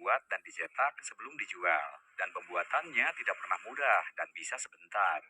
dibuat dan dicetak sebelum dijual. Dan pembuatannya tidak pernah mudah dan bisa sebentar.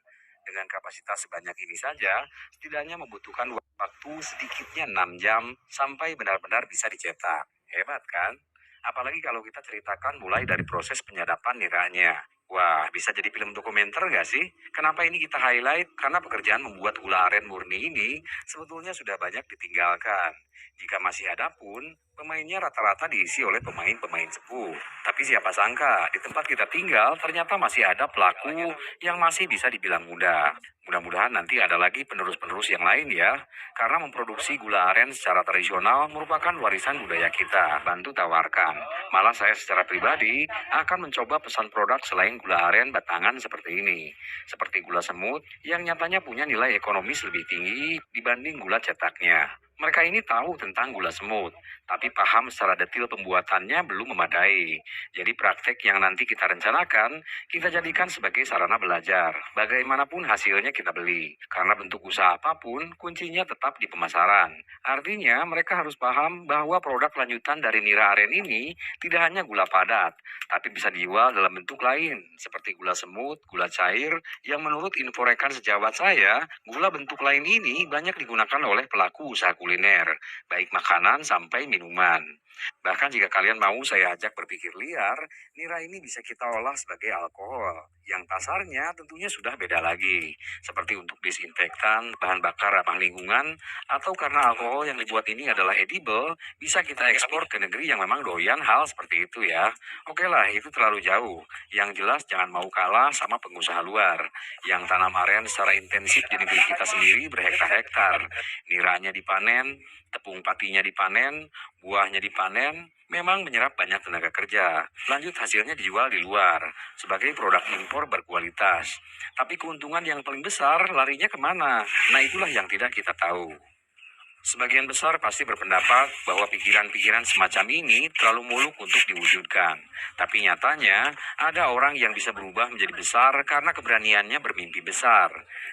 Dengan kapasitas sebanyak ini saja, setidaknya membutuhkan waktu sedikitnya 6 jam sampai benar-benar bisa dicetak. Hebat kan? Apalagi kalau kita ceritakan mulai dari proses penyadapan niranya. Wah, bisa jadi film dokumenter nggak sih? Kenapa ini kita highlight? Karena pekerjaan membuat gula aren murni ini sebetulnya sudah banyak ditinggalkan. Jika masih ada pun, pemainnya rata-rata diisi oleh pemain-pemain sepuh. Tapi siapa sangka, di tempat kita tinggal ternyata masih ada pelaku yang masih bisa dibilang muda. Mudah-mudahan nanti ada lagi penerus-penerus yang lain ya. Karena memproduksi gula aren secara tradisional merupakan warisan budaya kita. Bantu tawarkan. Malah saya secara pribadi akan mencoba pesan produk selain gula aren batangan seperti ini. Seperti gula semut yang nyatanya punya nilai ekonomis lebih tinggi dibanding gula cetaknya. Mereka ini tahu tentang gula semut, tapi paham secara detail pembuatannya belum memadai. Jadi praktek yang nanti kita rencanakan, kita jadikan sebagai sarana belajar. Bagaimanapun hasilnya kita beli. Karena bentuk usaha apapun, kuncinya tetap di pemasaran. Artinya mereka harus paham bahwa produk lanjutan dari nira aren ini tidak hanya gula padat, tapi bisa dijual dalam bentuk lain, seperti gula semut, gula cair, yang menurut info rekan sejawat saya, gula bentuk lain ini banyak digunakan oleh pelaku usaha kuliner, baik makanan sampai minuman. Bahkan jika kalian mau saya ajak berpikir liar, nira ini bisa kita olah sebagai alkohol, yang pasarnya tentunya sudah beda lagi, seperti untuk disinfektan, bahan bakar ramah lingkungan, atau karena alkohol yang dibuat ini adalah edible, bisa kita ekspor ke negeri yang memang doyan hal seperti itu ya. Oke lah, itu terlalu jauh. Yang jelas jangan mau kalah sama pengusaha luar, yang tanam aren secara intensif di negeri kita sendiri berhektar-hektar. Niranya dipanen, tepung patinya dipanen, buahnya dipanen, memang menyerap banyak tenaga kerja. Lanjut hasilnya dijual di luar, sebagai produk impor berkualitas. Tapi keuntungan yang paling besar larinya kemana? Nah itulah yang tidak kita tahu. Sebagian besar pasti berpendapat bahwa pikiran-pikiran semacam ini terlalu muluk untuk diwujudkan. Tapi nyatanya, ada orang yang bisa berubah menjadi besar karena keberaniannya bermimpi besar.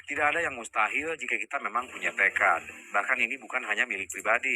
Tidak ada yang mustahil jika kita memang punya tekad. Bahkan ini bukan hanya milik pribadi.